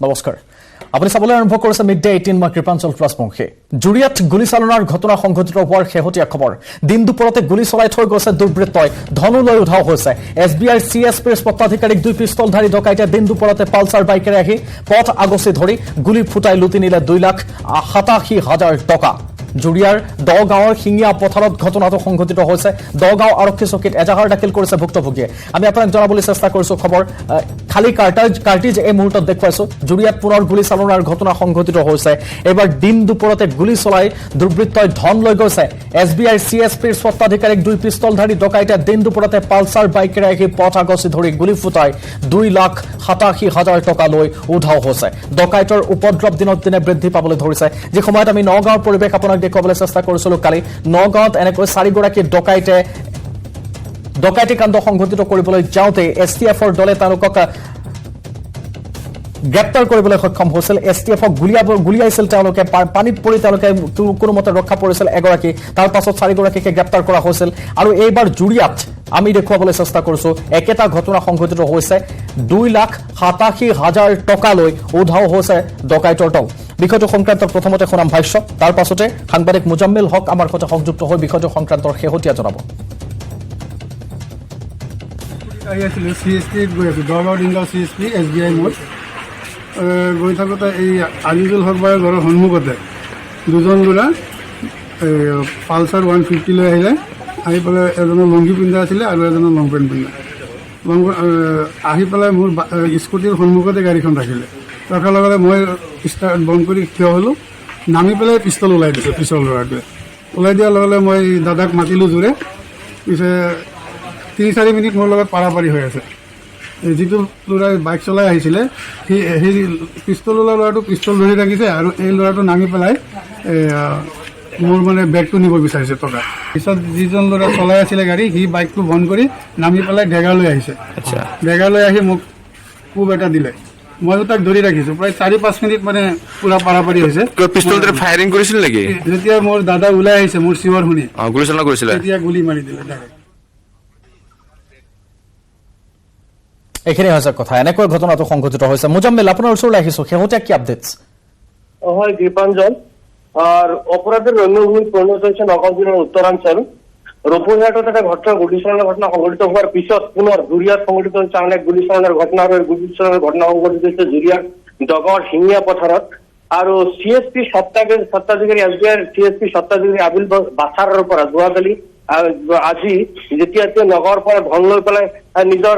নমস্কাৰ আপুনি চাবলৈ আৰম্ভ কৰিছে মিড ডে 18 মই কৃপাঞ্চল প্লাছমুখী জুৰিয়াত গুলীচালনাৰ ঘটনা সংঘটিত হোৱাৰ শেহতীয়া খবৰ দিন দুপৰতে গুলী চলাই থৈ গৈছে দুৰ্বৃত্তই ধনু লৈ উধাও হৈছে এছবিআই চিএছপিৰ স্পত্তাধিকাৰীক দুই পিস্তলধাৰী ডকাইতে দিন দুপৰতে পালচাৰ বাইকেৰে আহি পথ আগচি ধৰি গুলী ফুটাই লুটি নিলে 2,87,000 টকা জুৰিয়াৰ দগাঁৱৰ শিঙিয়া পথাৰত ঘটনাটো সংঘটিত হৈছে দগাঁও আৰক্ষী চকীত এজাহাৰ দাখিল কৰিছে ভুক্তভোগীয়ে আমি আপোনাক জনাবলৈ চেষ্টা কৰিছো খবৰ খালি কাৰ্টিজ এই মুহূৰ্তত দেখুৱাইছো জুৰিয়াত পুনৰ গুলী চালনাৰ ঘটনা সংঘটিত হৈছে এবাৰ দিন দুপৰতে গুলী চলাই দুৰ্বৃত্তই ধন লৈ গৈছে এছবিআই চিএছপিৰ স্বত্বাধিকাৰীক দুই পিস্তলধাৰী ডকাইতে দিন দুপৰতে পালচাৰ বাইকেৰে আহি পথ আগচি ধৰি গুলী ফুটাই 2,87,000 টকা লৈ উধাও হৈছে ডকাইতৰ উপদ্ৰৱ দিনক দিনে বৃদ্ধি পাবলৈ ধৰিছে যি সময়ত আমি নগাঁৱৰ পৰিৱেশ আপোনাক দেখুৱাবলৈ চেষ্টা কৰিছিলো কালি নগাঁৱত এনেকৈ 4 গৰাকী ডকাইতি কাণ্ড সংঘটিত কৰিবলৈ যাওঁতে এছটিএফৰ দলে তেওঁলোকক গ্ৰেপ্তাৰ কৰিবলৈ সক্ষম হৈছিল এছটিএফক গুলিয়াইছিল তেওঁলোকে পানীত পৰি তেওঁলোকে কোনোমতে ৰক্ষা পৰিছিল এগৰাকী তাৰ পাছত 4 গৰাকীকে গ্ৰেপ্তাৰ কৰা হৈছিল আৰু এইবাৰ জুৰিয়াত আমি দেখুৱাবলৈ চেষ্টা কৰিছো একেটা ঘটনা সংঘটিত হৈছে 2,87,000 টকা লৈ উধাও হৈছে ডকাইতৰ দল বিষয়টো সংক্ৰান্তত প্ৰথমতে শুনাম ভাষ্য তাৰ পাছতে সাংবাদিক মুজাম্মিল হক আমাৰ সৈতে সংযুক্ত হৈ বিষয়টো সংক্ৰান্তৰ শেহতীয়া জনাব CSP গৈ আছো দগাঁও ডিংগাঁও CSP SBI মোড় গৈ থাকোঁতে এই আজিজুল হক বাৰ ঘৰৰ সন্মুখতে দুজন ল'ৰা পালচাৰ 150 লৈ আহিলে আহি পেলাই এজনৰ লংগি পিন্ধা আছিলে আৰু এজনৰ লং পেণ্ট পিন্ধা আহি পেলাই মোৰ স্কুটিৰ সন্মুখতে গাড়ীখন ৰাখিলে ৰখাৰ লগে মই ষ্টাৰ্ট বন্ধ কৰি থিয় হ'লোঁ নামি পেলাই পিষ্টল ওলাই দিছোঁ পিছৰ ল'ৰাটোৱে ওলাই দিয়াৰ লগে লগে মই দাদাক মাতিলোঁ জোৰে পিছে 3-4 মিনিট মোৰ লগত পাৰাপাৰি হৈ আছে যিটো ল'ৰাই বাইক চলাই আহিছিলে সেই পিষ্টল ওলোৱা ল'ৰাটো পিষ্টল ধৰি ৰাখিছে আৰু এই ল'ৰাটো নামি পেলাই মোৰ মানে বেগটো নিব বিচাৰিছে টকা পিছত যিজন ল'ৰা চলাই আছিলে গাড়ী সি বাইকটো বন্ধ কৰি নামি পেলাই ডেগা লৈ আহিছে ডেগা লৈ আহি মোক কোব এটা দিলে মইও তাক ধৰি ৰাখিছোঁ প্ৰায় 4-5 মিনিট মানে পুৰা পাৰাপাৰি হৈছে পিষ্টলৰে ফায়াৰিং কৰিছিল নেকি যেতিয়া মোৰ দাদা ওলাই আহিছে মোৰ চিঞৰ শুনি গুলী চালনা কৰিছিলে তেতিয়া গুলী মাৰি দিলে ডাইৰেক্ট এইখিনি হৈছে কথা এনেকৈ ঘটনাটো সংঘটিত হৈছে মুজাম্মিল আপোনাৰ ওচৰলৈ আহিছো শেহতীয়া কি আপডেটছ হয় দীপাঞ্জন আর অপরাধের রণ্যভূমি পরিণত হয়েছে নগাঁও জেলার উত্তরাঞ্চল রূপঘাটত একটা ঘটনা গুলিচালনার ঘটনা সংঘটিত হওয়ার পিছত পুনর জুরিয়াত সংঘটিত হয়েছে অনেক গুলিচালনার ঘটনা গুলিচালনার ঘটনা সংঘটিত হয়েছে জুরিয়ার দগাঁওর শিঙিয়া পথারত আর সিএসপি সত্তাধিকারী এসবিআই সিএসপি সত্তাধিকারী আবিল বাছাৰৰ পৰা যোৱাকালি আজি যেতিয়া নগাঁৱৰ পৰা ধন লৈ পেলাই নিজৰ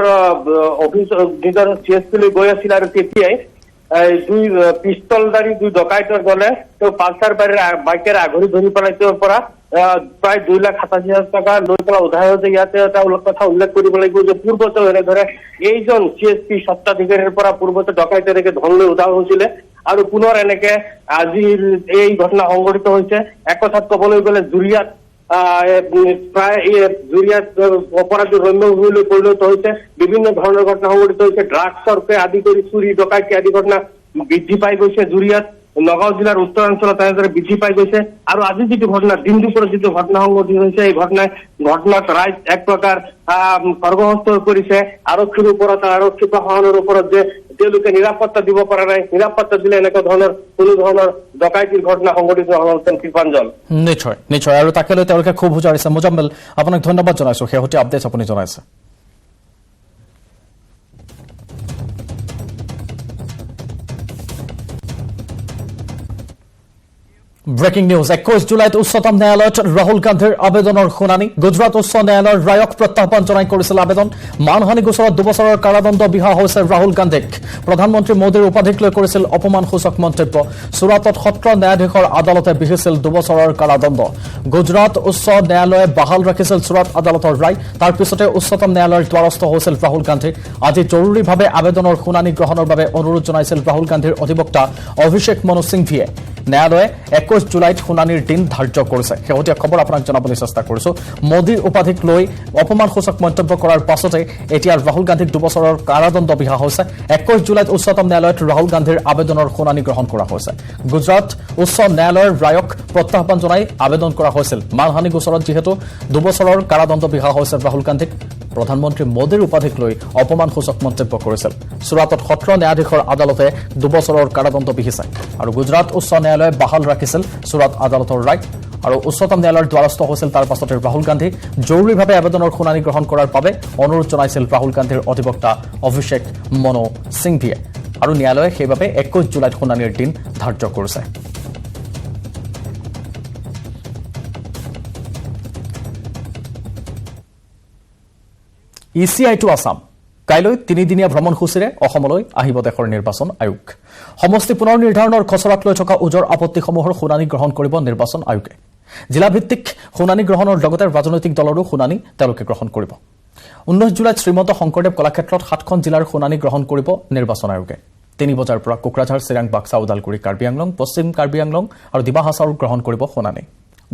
অফিচ নিজৰ সিএসপি লৈ গৈ আছিল আৰু তেতিয়াই দুই পিস্তলধাৰী দুই ডকাইতৰ দলে পালচাৰ বাইকেৰে আঘৰি ধৰি পেলাই তেওঁৰ পৰা প্ৰায় 2,87,000 টকা লৈ পেলাই উদ্ধাৰ হৈছে ইয়াতে এটা কথা উল্লেখ কৰিব লাগিব যে পূৰ্বতে এনেদৰে এইজন সিএসপি সত্তাধিকাৰীৰ পৰা পূৰ্বতে ডকাইতৰে ধন লৈ উদ্ধাৰ হৈছিলে আৰু পুনৰ এনেকে আজিৰ এই ঘটনা সংঘটিত হৈছে এক কথাত ক'বলৈ গ'লে জুৰিয়াত প্ৰায় জুৰিয়াত অপৰাধী ৰণ্যভূমিলৈ পৰিণত হৈছে বিভিন্ন ধৰণৰ ঘটনা সংঘটিত হৈছে ড্ৰাগছকে আদি কৰি চুৰি ডকাইতি আদি ঘটনা বৃদ্ধি পাই গৈছে জুৰিয়াত নগাঁও জিলাৰ উত্তৰাঞ্চলত তেনেদৰে বৃদ্ধি পাই গৈছে আৰু আজি যিটো ঘটনা দিন দুপৰত যিটো ঘটনা সংঘটিত হৈছে এই ঘটনাত ৰাইজ এক প্ৰকাৰ সৰ্বহস্ত হৈ পৰিছে আৰক্ষীৰ ওপৰত আৰক্ষী প্ৰশাসনৰ ওপৰত যে তেওঁলোকে নিৰাপত্তা দিব পৰা নাই নিৰাপত্তা দিলে এনেকুৱা ধৰণৰ কোনো ধৰণৰ ডকাইতিৰ ঘটনা সংঘটিত নহ'লহেঁতেন কৃপাঞ্জল নিশ্চয় আৰু তাকে লৈ তেওঁলোকে খুব বুজাইছে মুজাম্মিল আপোনাক ধন্যবাদ জনাইছো শেহতীয়া আপডেট আপুনি জনাইছে ব্রেকিং নিউজ 21 জুলাইত উচ্চতম ন্যায়ালয়ত রাহুল গান্ধীৰ আবেদনৰ শুনানি গুজৰাট উচ্চ ন্যায়ালয়ৰ ৰায়ক প্ৰত্যাহ্বান জনাই কৰিছিল আবেদন মানহানি গোচৰত 2 বছৰৰ কাৰাদণ্ড বিহা হৈছে ৰাহুল গান্ধীক প্ৰধানমন্ত্ৰী মোদীৰ উপাধিক লৈ কৰিছিল অপমানসূচক মন্তব্য সুৰাটত সত্ৰ ন্যায়াধীশৰ আদালতে বিহিছিল 2 বছৰৰ কাৰাদণ্ড গুজৰাট উচ্চ ন্যায়ালয়ে বাহাল ৰাখিছিল সুৰাট আদালতৰ ৰায় তাৰ পিছতে উচ্চতম ন্যায়ালয়ৰ দ্বাৰস্থ হৈছিল ৰাহুল গান্ধী আজি জৰুৰীভাৱে আবেদনৰ শুনানি গ্ৰহণৰ বাবে অনুৰোধ জনাইছিল ৰাহুল গান্ধীৰ অধিবক্তা অভিষেক মনু সিংভিয়ে ন্যায়ালয়ে 21 জুলাইত শুনানিৰ দিন ধাৰ্য কৰিছে শেহতীয়া খবৰ আপোনাক জনাবলৈ চেষ্টা কৰিছো মোদীৰ উপাধিক লৈ অপমানসূচক মন্তব্য কৰাৰ পাছতে এতিয়া ৰাহুল গান্ধীক 2 বছৰৰ কাৰাদণ্ড বিহা হৈছে 21 জুলাইত উচ্চতম ন্যায়ালয়ত ৰাহুল গান্ধীৰ আবেদনৰ শুনানি গ্ৰহণ কৰা হৈছে গুজৰাট উচ্চ ন্যায়ালয়ৰ ৰায়ক প্ৰত্যাহ্বান জনাই আবেদন কৰা হৈছিল মানহানি গোচৰত যেহেতু 2 বছৰৰ কাৰাদণ্ড বিহা হৈছে ৰাহুল গান্ধীক প্ৰধানমন্ত্ৰী মোদীৰ উপাধিক লৈ অপমানসূচক মন্তব্য কৰিছিল চুৰাটত সত্ৰ ন্যায়াধীশৰ আদালতে 2 বছৰৰ কাৰাদণ্ড বিহিছে আৰু গুজৰাট উচ্চ ন্যায়ালয়ে বাহাল ৰাখিছিল চুৰাট আদালতৰ ৰায় আৰু উচ্চতম ন্যায়ালয়ৰ দ্বাৰস্থ হৈছিল তাৰ পাছতে ৰাহুল গান্ধী জৰুৰীভাৱে আবেদনৰ শুনানি গ্ৰহণ কৰাৰ বাবে অনুৰোধ জনাইছিল ৰাহুল গান্ধীৰ অধিবক্তা অভিষেক মনো সিংভিয়ে আৰু ন্যায়ালয়ে সেইবাবে 21 জুলাইত শুনানিৰ দিন ধাৰ্য কৰিছে ECI to Assam. কাইলৈ 3 দিনীয়া ভ্ৰমণসূচীৰে অসমলৈ আহিব দেশৰ নিৰ্বাচন আয়োগ সমষ্টি পুনৰ নিৰ্ধাৰণৰ খচৰাক লৈ থকা উজৰ আপত্তিসমূহৰ শুনানি গ্ৰহণ কৰিব নিৰ্বাচন আয়োগে জিলা ভিত্তিক শুনানি গ্ৰহণৰ লগতে ৰাজনৈতিক দলৰো শুনানি তেওঁলোকে গ্ৰহণ কৰিব 19 জুলাইত শ্ৰীমন্ত শংকৰদেৱ কলাক্ষেত্ৰত 7খন জিলাৰ শুনানি গ্ৰহণ কৰিব নিৰ্বাচন আয়োগে 3 বজাৰ পৰা কোকৰাঝাৰ চিৰাং বাক্সা ওদালগুৰি কাৰ্বি আংলং পশ্চিম কাৰ্বি আংলং আৰু ডিমা হাছাও গ্ৰহণ কৰিব শুনানি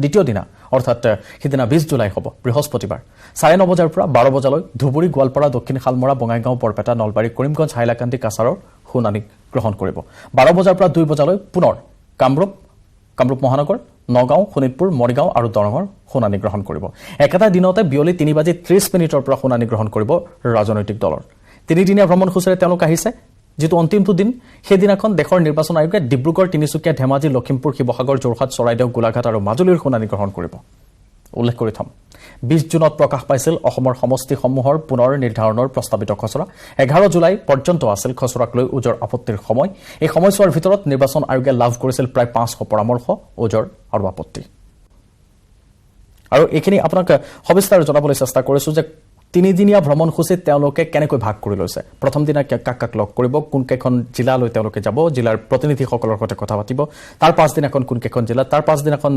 দ্বিতীয় দিনা অৰ্থাৎ সিদিনা 20 জুলাই হ'ব বৃহস্পতিবাৰ 9:30 বজাৰ পৰা 12 বজালৈ ধুবুৰী গোৱালপাৰা দক্ষিণ খালমৰা বঙাইগাঁও বৰপেটা নলবাৰী কৰিমগঞ্জ হাইলাকান্দি কাছাৰৰ শুনানি গ্ৰহণ কৰিব 12 বজাৰ পৰা 2 বজালৈ পুনৰ কামৰূপ মহানগৰ নগাঁও শোণিতপুৰ মৰিগাঁও আৰু দৰঙৰ শুনানি গ্ৰহণ কৰিব একেটা দিনতে বিয়লি 3:30 পৰা শুনানি গ্ৰহণ কৰিব ৰাজনৈতিক দলৰ 3 দিনীয়া ভ্ৰমণসূচীৰে তেওঁলোক আহিছে যেটো অন্তিমটো দিন সেইদিনাখন দেশৰ নিৰ্বাচন আয়োগে ডিব্ৰুগড় তিনিচুকীয়া ধেমাজি লখিমপুৰ শিৱসাগৰ যোৰহাট চৰাইদেউ গোলাঘাট আৰু মাজুলীৰ শুনানি গ্ৰহণ কৰিব উল্লেখ কৰি থম 20 জুনত প্ৰকাশ পাইছিল অসমৰ সমষ্টিসমূহৰ পুনৰ নিৰ্ধাৰণৰ প্ৰস্তাৱিত খচৰা 11 জুলাই পৰ্যন্ত আছিল খচৰাক লৈ উজৰ আপত্তিৰ সময় এই সময়ছোৱাৰ ভিতৰত নিৰ্বাচন আয়োগে লাভ কৰিছিল প্ৰায় 500 পৰামৰ্শ উজৰ আৰু আপত্তি আৰু এইখিনি আপোনাক সবিস্তাৰ জনাবলৈ চেষ্টা কৰিছো যে 3 দিনীয়া ভ্ৰমণসূচীত তেওঁলোকে কেনেকৈ ভাগ কৰি লৈছে প্ৰথম দিনা কাক লগ কৰিব কোন কেখন জিলালৈ তেওঁলোকে যাব জিলাৰ প্ৰতিনিধিসকলৰ সৈতে কথা পাতিব তাৰ পাঁচ দিনাখন কোন কেখন জিলা তাৰ পাঁচ দিনাখন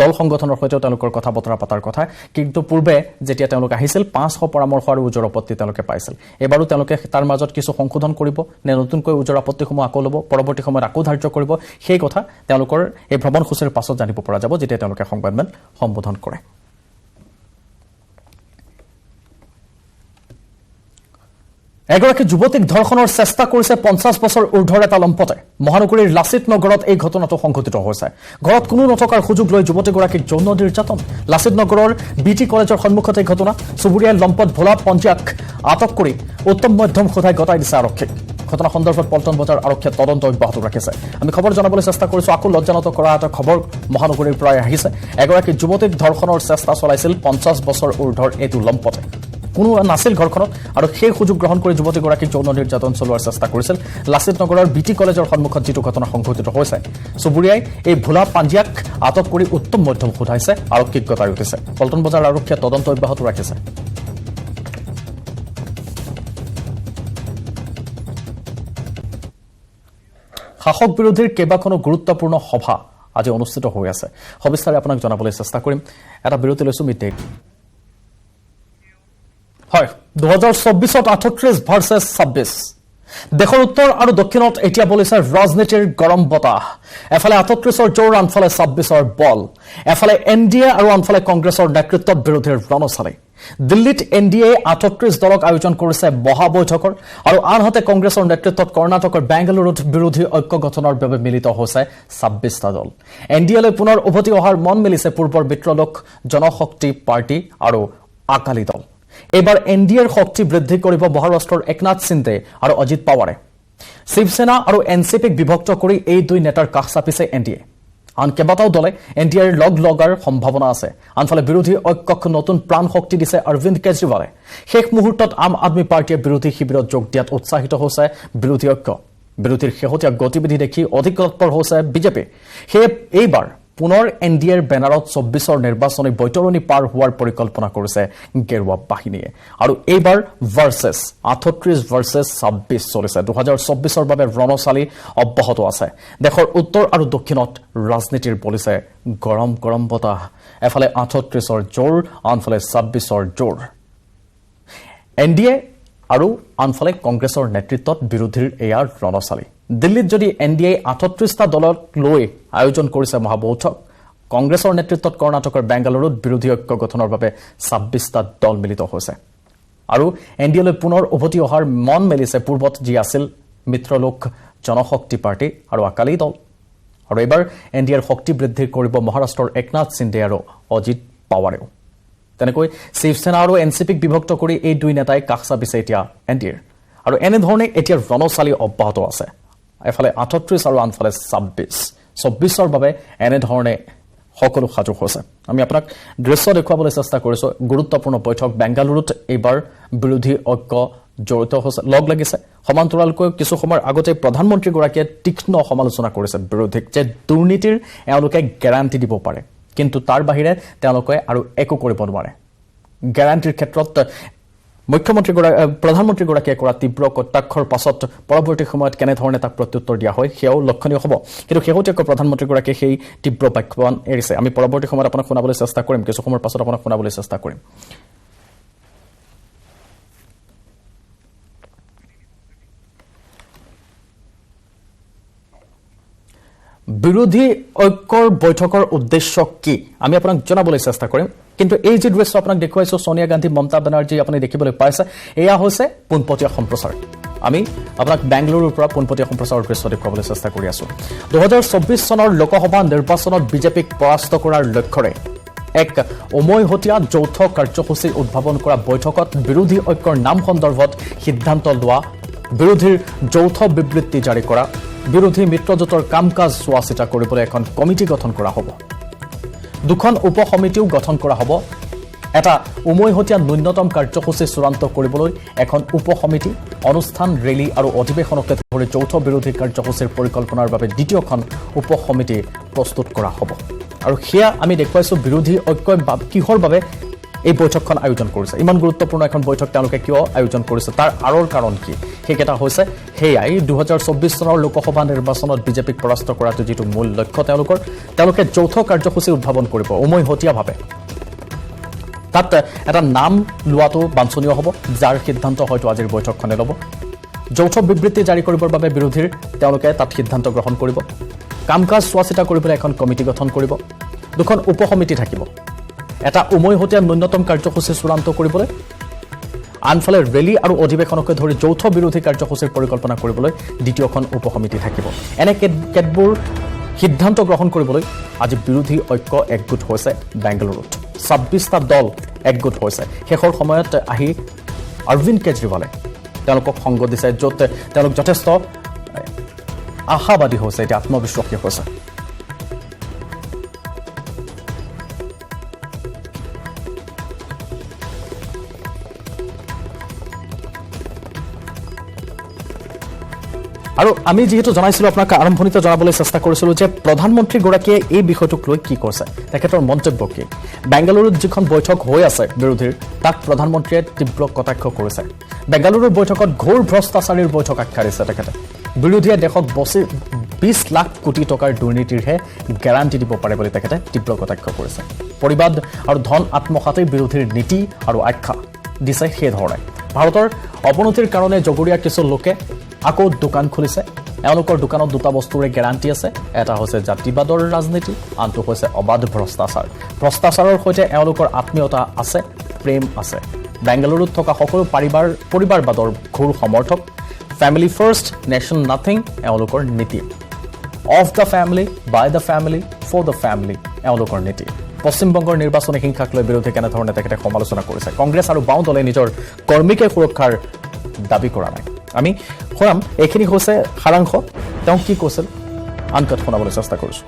দল সংগঠনৰ সৈতে তেওঁলোকৰ কথা বতৰা পাতাৰ কথা কিন্তু পূৰ্বে যেতিয়া তেওঁলোক আহিছিল 500 পৰামৰ্শ আৰু উজৰ আপত্তি তেওঁলোকে পাইছিল এবাৰো তেওঁলোকে তাৰ মাজত কিছু সংশোধন কৰিব নে নতুনকৈ উজৰ আপত্তিসমূহ আকৌ ল'ব পৰৱৰ্তী সময়ত আকৌ ধাৰ্য কৰিব সেই কথা তেওঁলোকৰ এই ভ্ৰমণসূচীৰ পাছত জানিব পৰা যাব যেতিয়া তেওঁলোকে সংবাদমেল সম্বোধন কৰে এগৰাকী যুৱতীক ধৰ্ষণৰ চেষ্টা কৰিছে 50 বছৰ ঊৰ্ধৰ এটা লম্পটে মহানগৰীৰ লাচিত নগৰত এই ঘটনাটো সংঘটিত হৈছে ঘৰত কোনো নথকাৰ সুযোগ লৈ যুৱতীগৰাকীক যৌন নিৰ্যাতন লাচিত নগৰৰ বিটি কলেজৰ সন্মুখতে এই ঘটনা চুবুৰীয়া লম্পট ভোলা পঞ্জিয়াক আটক কৰি উত্তম মধ্যম সোধাই গতাই দিছে আৰক্ষীক ঘটনা সন্দৰ্ভত পল্টন বজাৰ আৰক্ষীয়ে তদন্ত অব্যাহত ৰাখিছে আমি খবৰ জনাবলৈ চেষ্টা কৰিছো আকৌ লজ্জানত কৰা এটা খবৰ মহানগৰীৰ পৰা আহিছে এগৰাকী যুৱতীক ধৰ্ষণৰ চেষ্টা চলাইছিল 50 বছৰ ঊৰ্ধৰ এইটো লম্পটে কোনো নাছিল ঘৰখনত আৰু সেই সুযোগ গ্ৰহণ কৰি যুৱতীগৰাকীক যৌন নিৰ্যাতন চলোৱাৰ চেষ্টা কৰিছিল লাচিত নগৰৰ বিটি কলেজৰ সন্মুখত যিটো ঘটনা সংঘটিত হৈছে চুবুৰীয়াই এই ভোলা পাঞ্জিয়াক আটক কৰি উত্তম মধ্যম সোধাইছে আৰক্ষীক গতাই উঠিছে পল্টন বজাৰ আৰক্ষীয়ে তদন্ত অব্যাহত ৰাখিছে শাসক বিৰোধীৰ কেইবাখনো গুৰুত্বপূৰ্ণ সভা আজি অনুষ্ঠিত হৈ আছে সবিস্তাৰে আপোনাক জনাবলৈ চেষ্টা কৰিম এটা বিৰতি লৈছো মিড ডে হয় 2024 38 ভাৰ্চেছ 26 দেশৰ উত্তৰ আৰু দক্ষিণত এতিয়া বলিছে ৰাজনীতিৰ গৰম বতাহ এফালে 38ৰ জোৰ আনফালে 26ৰ বল এফালে এনডিএ আৰু আনফালে কংগ্ৰেছৰ নেতৃত্বত বিৰোধীৰ ৰণচালি দিল্লীত এনডিএ 38 দলক আয়োজন কৰিছে মহা বৈঠকৰ আৰু আনহাতে কংগ্ৰেছৰ নেতৃত্বত কৰ্ণাটকৰ বেংগালুৰুত বিৰোধী ঐক্য গঠনৰ বাবে মিলিত হৈছে 26টা দল এনডিএলৈ পুনৰ উভতি অহাৰ মন মিলিছে পূৰ্বৰ মিত্ৰলোক জনশক্তি পাৰ্টি আৰু আকালি দল এবাৰ এনডিএৰ শক্তি বৃদ্ধি কৰিব মহাৰাষ্ট্ৰৰ একনাথ সিন্ধে আৰু অজিত পাৱাৰে শিৱসেনা আৰু এনচিপিক বিভক্ত কৰি এই দুই নেতাৰ কাষ চাপিছে এনডিএ আন কেইবাটাও দলে এনডিএৰ লগ লগাৰ সম্ভাৱনা আছে আনফালে বিৰোধী ঐক্যক নতুন প্ৰাণ শক্তি দিছে অৰবিন্দ কেজৰিৱালে শেষ মুহূৰ্তত আম আদমি পাৰ্টিয়ে বিৰোধী শিবিৰত যোগ দিয়াত উৎসাহিত হৈছে বিৰোধী ঐক্য বিৰোধীৰ শেহতীয়া গতিবিধি দেখি অধিক তৎপৰ হৈছে বিজেপি সেয়ে এইবাৰ পুনৰ এনডিএৰ বেনাৰত 24ৰ নিৰ্বাচনী বৈতৰণি পাৰ হোৱাৰ পৰিকল্পনা কৰিছে গেৰুৱা বাহিনীয়ে আৰু এইবাৰ ভাৰ্চেছ 38 ভাৰ্চেছ 26 চলিছে 2024ৰ বাবে ৰণচালি অব্যাহত আছে দেশৰ উত্তৰ আৰু দক্ষিণত ৰাজনীতিৰ বলিছে গৰম গৰম বতাহ এফালে 38ৰ জোৰ আনফালে 26ৰ জোৰ এনডিএ আৰু আনফালে কংগ্ৰেছৰ নেতৃত্বত বিৰোধীৰ এয়া ৰণচালি দিল্লীত যদি এনডিএ 38টা দলক লৈ আয়োজন কৰিছে মহাবৈঠক কংগ্ৰেছৰ নেতৃত্বত কৰ্ণাটকৰ বেংগালুৰুত বিৰোধী ঐক্য গঠনৰ বাবে 26টা দল মিলিত হৈছে আৰু এনডিএলৈ পুনৰ উভতি অহাৰ মন মেলিছে পূৰ্বত যি আছিল মিত্ৰলোক জনশক্তি পাৰ্টি আৰু আকালি দল আৰু এবাৰ এনডিএৰ শক্তি বৃদ্ধি কৰিব মহাৰাষ্ট্ৰৰ একনাথ সিন্ধে আৰু অজিত পাৱাৰেও তেনেকৈ শিৱসেনা আৰু এনচিপিক বিভক্ত কৰি এই দুই নেতাই কাষ চাপিছে এতিয়া এনডিএৰ আৰু এনেধৰণে এতিয়া ৰণচালি অব্যাহত আছে এফালে 38 আৰু আনফালে 24ৰ বাবে এনেধৰণে সকলো সাজু হৈছে আমি আপোনাক দৃশ্য দেখুৱাবলৈ চেষ্টা কৰিছো গুৰুত্বপূৰ্ণ বৈঠক বেংগালুৰুত এইবাৰ বিৰোধী ঐক্য জড়িত হৈছে লগ লাগিছে সমান্তৰালকৈ কিছু সময়ৰ আগতে প্ৰধানমন্ত্ৰীগৰাকীয়ে তীক্ষ্ণ সমালোচনা কৰিছে বিৰোধীক যে দুৰ্নীতিৰ এওঁলোকে গ্যাৰাণ্টি দিব পাৰে কিন্তু তাৰ বাহিৰে তেওঁলোকে আৰু একো কৰিব নোৱাৰে গ্যাৰাণ্টিৰ ক্ষেত্ৰত প্ৰধানমন্ত্ৰীগৰাকীয়ে কৰা তীব্ৰ কটাক্ষৰ পাছত পৰৱৰ্তী সময়ত কেনেধৰণে তাক প্ৰত্যুত্তৰ দিয়া হয় সেয়াও লক্ষণীয় হ'ব কিন্তু শেহতীয়াকৈ প্ৰধানমন্ত্ৰীগৰাকীয়ে সেই তীব্ৰ বাক্যবান এৰিছে আমি পৰৱৰ্তী সময়ত আপোনাক শুনাবলৈ চেষ্টা কৰিম কিছু সময়ৰ পাছত আপোনাক শুনাবলৈ চেষ্টা কৰিম বিৰোধী ঐক্যৰ বৈঠকৰ উদ্দেশ্য কি আমি আপোনাক জনাবলৈ চেষ্টা কৰিম কিন্তু এই যে দৃশ্য আপোনাক দেখুৱাইছো সোনিয়া গান্ধী মমতা বেনাৰ্জী আপুনি দেখিবলৈ পাইছে এয়া হৈছে পোনপটীয়া সম্প্ৰচাৰ আমি আপোনাক বেংগালুৰুৰ পৰা পোনপটীয়া সম্প্ৰচাৰৰ দৃশ্য দেখুৱাবলৈ চেষ্টা কৰি আছো 2024 চনৰ লোকসভা নিৰ্বাচনত বিজেপিক পৰাস্ত কৰাৰ লক্ষ্যৰে এক উমৈহতীয়া যৌথ কাৰ্যসূচী উদ্ভাৱন কৰা বৈঠকত বিৰোধী ঐক্যৰ নাম সন্দৰ্ভত সিদ্ধান্ত লোৱা বিৰোধীৰ যৌথ বিবৃতি জাৰি কৰা বিৰোধী মিত্ৰজোঁটৰ কাম কাজ চোৱা চিতা কৰিবলৈ এখন কমিটি গঠন কৰা হ'ব দুখন উপ সমিতিও গঠন কৰা হ'ব এটা উমৈহতীয়া ন্যূনতম কাৰ্যসূচী চূড়ান্ত কৰিবলৈ এখন উপ সমিতি অনুষ্ঠান ৰেলী আৰু অধিৱেশনকে ধৰি যৌথ বিৰোধী কাৰ্যসূচীৰ পৰিকল্পনাৰ বাবে দ্বিতীয়খন উপ সমিতি প্ৰস্তুত কৰা হ'ব আৰু সেয়া আমি দেখুৱাইছো বিৰোধী ঐক্যই কিহৰ বাবে এই বৈঠকখন আয়োজন কৰিছে ইমান গুৰুত্বপূৰ্ণ এখন বৈঠক তেওঁলোকে কিয় আয়োজন কৰিছে তাৰ আৰৰ কাৰণ কি সেইকেইটা হৈছে হেয়াই 2024 চনৰ লোকসভা নিৰ্বাচনত বিজেপিক পৰাস্ত কৰাটো যিটো মূল লক্ষ্য তেওঁলোকে যৌথ কাৰ্যসূচী উদ্ভাৱন কৰিব উমৈহতীয়াভাৱে তাত এটা নাম লোৱাটো বাঞ্ছনীয় হ'ব যাৰ সিদ্ধান্ত হয়তো আজিৰ বৈঠকখনে ল'ব যৌথ বিবৃতি জাৰি কৰিবৰ বাবে বিৰোধীৰ তেওঁলোকে তাত সিদ্ধান্ত গ্ৰহণ কৰিব কাম কাজ চোৱা চিতা কৰিবলৈ এখন কমিটি গঠন কৰিব দুখন উপ সমিতি থাকিব এটা উমৈহতীয়া ন্যূনতম কাৰ্যসূচী চূড়ান্ত কৰিবলৈ আনফালে ৰেলী আৰু অধিৱেশনকে ধৰি যৌথ বিৰোধী কাৰ্যসূচীৰ পৰিকল্পনা কৰিবলৈ দ্বিতীয়খন উপ সমিতি থাকিব এনে কেতবোৰ সিদ্ধান্ত গ্ৰহণ কৰিবলৈ আজি বিৰোধী ঐক্য একগোট হৈছে বেংগালুৰুত 26টা দল একগোট হৈছে শেষৰ সময়ত আহি অৰবিন্দ কেজৰিৱালে তেওঁলোকক সংগ দিছে য'ত তেওঁলোক যথেষ্ট আশাবাদী হৈছে এতিয়া আত্মবিশ্বাসী হৈছে আৰু আমি যেহেতু জনাইছিলো আপোনাক আৰম্ভণিতে জনাবলৈ চেষ্টা কৰিছিলো যে প্ৰধানমন্ত্ৰীগৰাকীয়ে এই বিষয়টোক লৈ কি কৰিছে তেখেতৰ মন্তব্য কি বেংগালুৰুত যিখন বৈঠক হৈ আছে বিৰোধীৰ তাক প্ৰধানমন্ত্ৰীয়ে তীব্ৰ কটাক্ষ কৰিছে বেংগালুৰুৰ বৈঠকত ঘোৰ ভ্ৰষ্টাচাৰীৰ বৈঠক আখ্যা দিছে তেখেতে বিৰোধীয়ে দেশক 20 লাখ কোটি টকাৰ দুৰ্নীতিৰহে গ্যাৰাণ্টি দিব পাৰে বুলি তেখেতে তীব্ৰ কটাক্ষ কৰিছে পৰিবাদ আৰু ধন আত্মসাতেই বিৰোধীৰ নীতি আৰু আখ্যা দিছে সেই ধৰণে ভাৰতৰ অৱনতিৰ কাৰণে জগৰীয়া কিছু লোকে আকৌ দোকান খুলিছে এওঁলোকৰ দোকানত দুটা বস্তুৰে গ্যাৰাণ্টি আছে এটা হৈছে জাতিবাদৰ ৰাজনীতি আনটো হৈছে অবাধ ভ্ৰষ্টাচাৰৰ সৈতে এওঁলোকৰ আত্মীয়তা আছে প্ৰেম আছে বেংগালুৰুত থকা সকলো পৰিবাৰবাদৰ ঘোৰ সমৰ্থক ফেমিলি ফাৰ্ষ্ট নেশ্যন নাথিং এওঁলোকৰ নীতি of the family by the family for the family এওঁলোকৰ নীতি পশ্চিমবংগৰ নিৰ্বাচনী হিংসাক লৈ বিৰোধী কেনেধৰণে তেখেতে সমালোচনা কৰিছে কংগ্ৰেছ আৰু বাওঁ দলে নিজৰ কৰ্মীকে সুৰক্ষাৰ দাবী কৰা নাই আমি শুনাম এইখিনি হৈছে সাৰাংশ তেওঁ কি কৈছিল আনকাত শুনাবলৈ চেষ্টা কৰিছো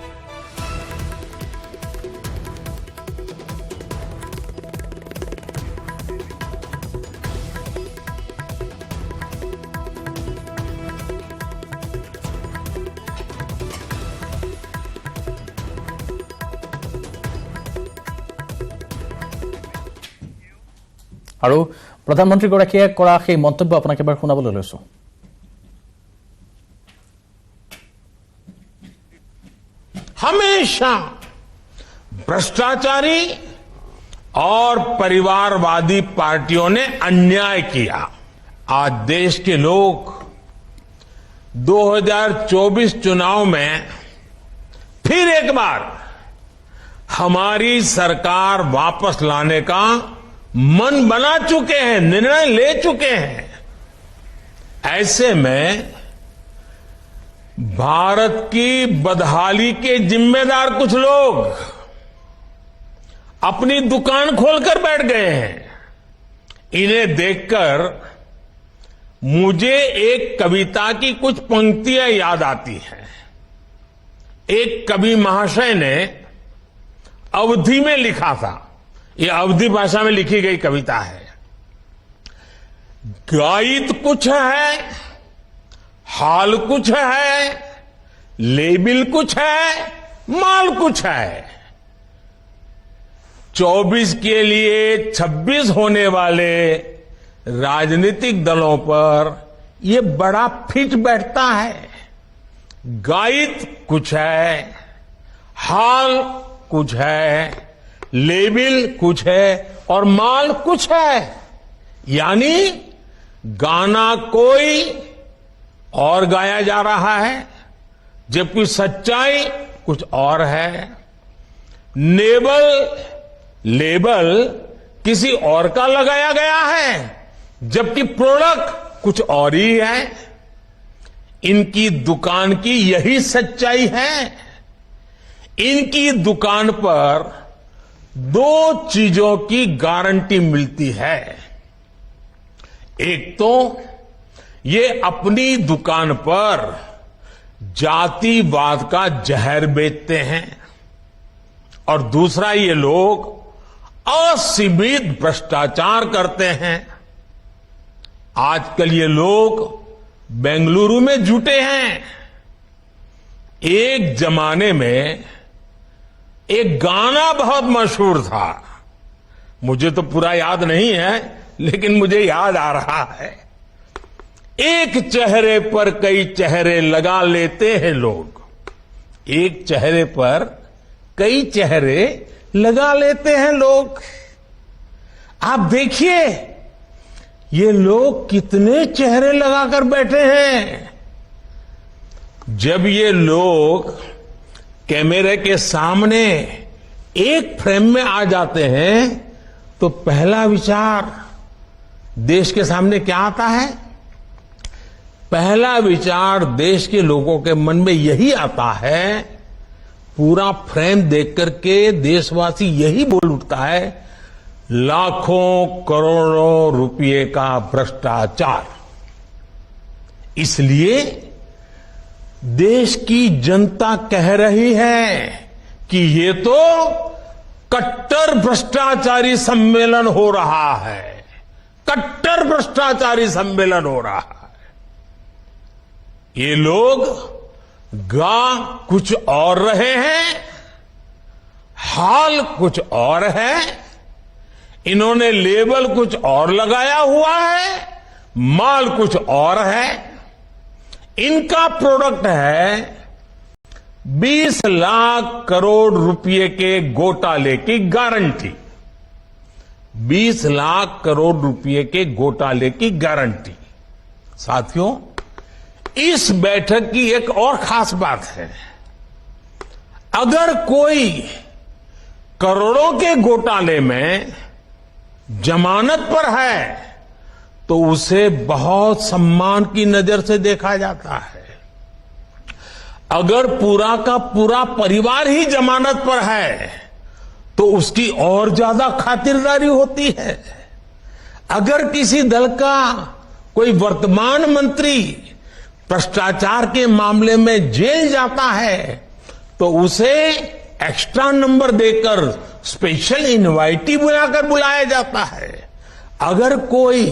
আৰু প্ৰধানমন্ত্ৰীগৰাকীয়ে কৰা সেই মন্তব্য আপোনাক এবাৰ শুনাবলৈ লৈছো हमेशा भ्रष्टाचारी और परिवारवादी पार्टियों ने अन्याय किया आज देश के लोग 2024 चुनाव में फिर एक बार हमारी सरकार वापस लाने का मन बना चुके हैं निर्णय ले चुके हैं ऐसे में भारत की बदहाली के जिम्मेदार कुछ लोग अपनी दुकान खोलकर बैठ गए हैं। इन्हें देखकर मुझे एक कविता की कुछ पंक्तियां याद आती हैं। एक कवि महाशय ने अवधी में लिखा था, ये अवधी भाषा में लिखी गई कविता है। गायित कुछ है, हाल कुछ है, लेबिल कुछ है, माल कुछ है। 24 के लिए 26 होने वाले राजनीतिक दलों पर यह बड़ा फिट बैठता है। गायित कुछ है, हाल कुछ है, लेबिल कुछ है और माल कुछ है। यानी गाना कोई और गाया जा रहा है, जबकि सच्चाई कुछ और है। लेबल किसी और का लगाया गया है, जबकि प्रोडक्ट कुछ और ही है। इनकी दुकान की यही सच्चाई है। इनकी दुकान पर 2 चीजों की गारंटी मिलती है। एक तो ये अपनी दुकान पर जातिवाद का जहर बेचते हैं और दूसरा ये लोग असीमित भ्रष्टाचार करते हैं। आजकल ये लोग बेंगलुरु में जुटे हैं। एक जमाने में एक गाना बहुत मशहूर था, मुझे तो पूरा याद नहीं है लेकिन मुझे याद आ रहा है। एक चेहरे पर कई चेहरे लगा लेते हैं लोग। एक चेहरे पर कई चेहरे लगा लेते हैं लोग। आप देखिए ये लोग कितने चेहरे लगाकर बैठे हैं। जब ये लोग कैमरे के सामने एक फ्रेम में आ जाते हैं तो पहला विचार देश के सामने क्या आता है? पहला विचार देश के लोगों के मन में यही आता है, पूरा फ्रेम देख करके देशवासी यही बोल उठता है, लाखों करोड़ों रुपए का भ्रष्टाचार। इसलिए देश की जनता कह रही है कि ये तो कट्टर भ्रष्टाचारी सम्मेलन हो रहा है। कट्टर भ्रष्टाचारी सम्मेलन हो रहा है। ये लोग गा कुछ और रहे हैं, हाल कुछ और है, इन्होंने लेबल कुछ और लगाया हुआ है, माल कुछ और है। इनका प्रोडक्ट है 20 लाख करोड़ रुपए के घोटाले की गारंटी। 20 लाख करोड़ रुपए के घोटाले की गारंटी। साथियों, इस बैठक की एक और खास बात है। अगर कोई करोड़ों के घोटाले में जमानत पर है तो उसे बहुत सम्मान की नजर से देखा जाता है। अगर पूरा का पूरा परिवार ही जमानत पर है तो उसकी और ज्यादा खातिरदारी होती है। अगर किसी दल का कोई वर्तमान मंत्री भ्रष्टाचार के मामले में जेल जाता है तो उसे एक्स्ट्रा नंबर देकर स्पेशल इनवाइटी बुलाकर बुलाया जाता है। अगर कोई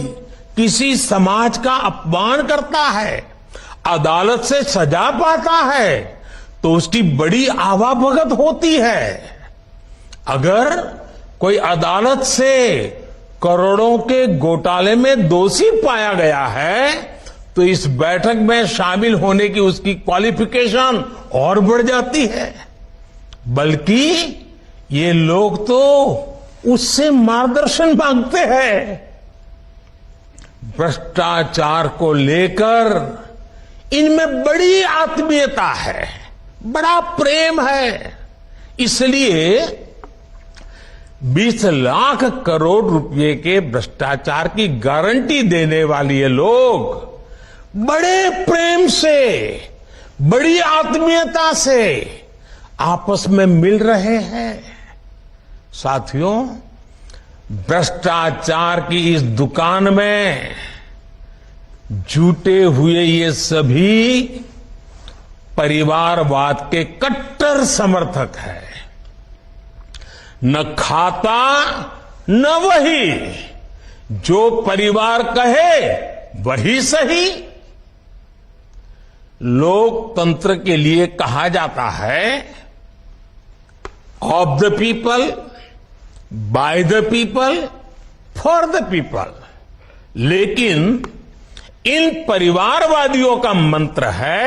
किसी समाज का अपमान करता है, अदालत से सजा पाता है तो उसकी बड़ी आवाभगत होती है। अगर कोई अदालत से करोड़ों के घोटाले में दोषी पाया गया है तो इस बैठक में शामिल होने की उसकी क्वालिफिकेशन और बढ़ जाती है। बल्कि ये लोग तो उससे मार्गदर्शन मांगते हैं। भ्रष्टाचार को लेकर इनमें बड़ी आत्मीयता है, बड़ा प्रेम है। इसलिए 20 लाख करोड़ रुपए के भ्रष्टाचार की गारंटी देने वाले ये लोग बड़े प्रेम से, बड़ी आत्मीयता से आपस में मिल रहे हैं। साथियों, भ्रष्टाचार की इस दुकान में जुटे हुए ये सभी परिवारवाद के कट्टर समर्थक हैं। न खाता न वही, जो परिवार कहे वही सही। लोकतंत्र के लिए कहा जाता है of the people, by the people, for the people. लेकिन इन परिवारवादियों का मंत्र है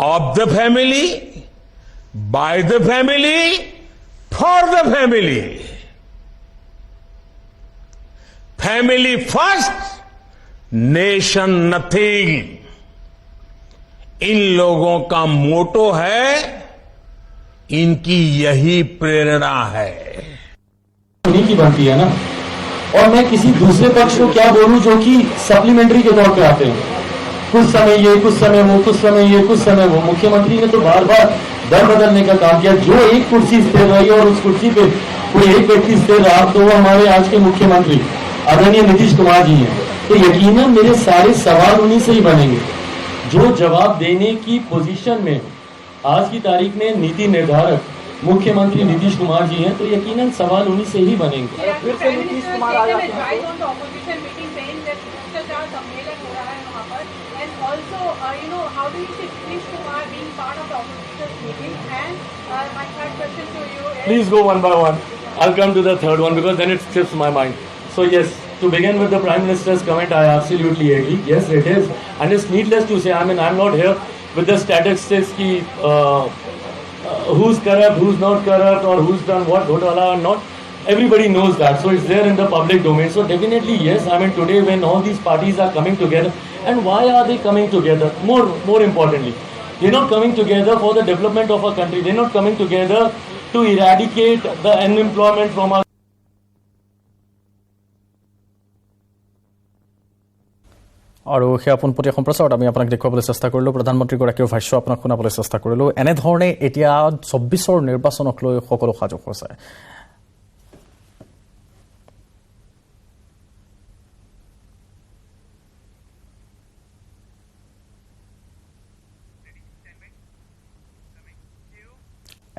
of the family, by the family, for the family. Family first, nation nothing. इन लोगों का मोटो है, इनकी यही प्रेरणा है। उन्हीं की बनती है ना, और मैं किसी दूसरे पक्ष को क्या बोलूं जो कि सप्लीमेंट्री के तौर पे आते हैं। कुछ समय ये, कुछ समय वो, कुछ समय ये, कुछ समय वो। मुख्यमंत्री ने तो बार बार दर बदलने का काम किया। जो एक कुर्सी स्थिर रही और उस कुर्सी पे कोई एक व्यक्ति स्थिर रहा, तो वो हमारे आज के मुख्यमंत्री आदरणीय नीतीश कुमार जी हैं। तो यकीनन मेरे सारे सवाल उन्हीं से ही बनेंगे। जो जवाब देने की पोजीशन में आज की तारीख में नीति निर्धारक मुख्यमंत्री नीतीश कुमार जी हैं, तो यकीनन सवाल उन्हीं से ही बनेंगे। फिर से नीतीश कुमार आ जाते हैं। Please go one by one. I'll come to the third one because then it strips my mind. So yes, to begin with the Prime Minister's comment, I absolutely agree. Yes, it is. And it's needless to say, I mean, I'm not here with the statistics ki, who's corrupt, who's not corrupt, or who's done what, Ghodwala or not. Everybody knows that. So it's there in the public domain. So definitely, yes, I mean, today when all these parties are coming together, and why are they coming together? More importantly, they're not coming together for the development of our country. They're not coming together to eradicate the unemployment from our আৰু সেই পোনপটীয়া সম্প্ৰচাৰত আমি আপোনাক দেখুৱাবলৈ চেষ্টা কৰিলোঁ। প্ৰধানমন্ত্ৰীগৰাকীৰ ভাষ্য আপোনাক শুনাবলৈ চেষ্টা কৰিলোঁ। এনেধৰণে এতিয়া ২৪ৰ নিৰ্বাচনক লৈ সকলো সাজু হৈছে।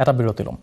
এটা বিৰতি ল'ম।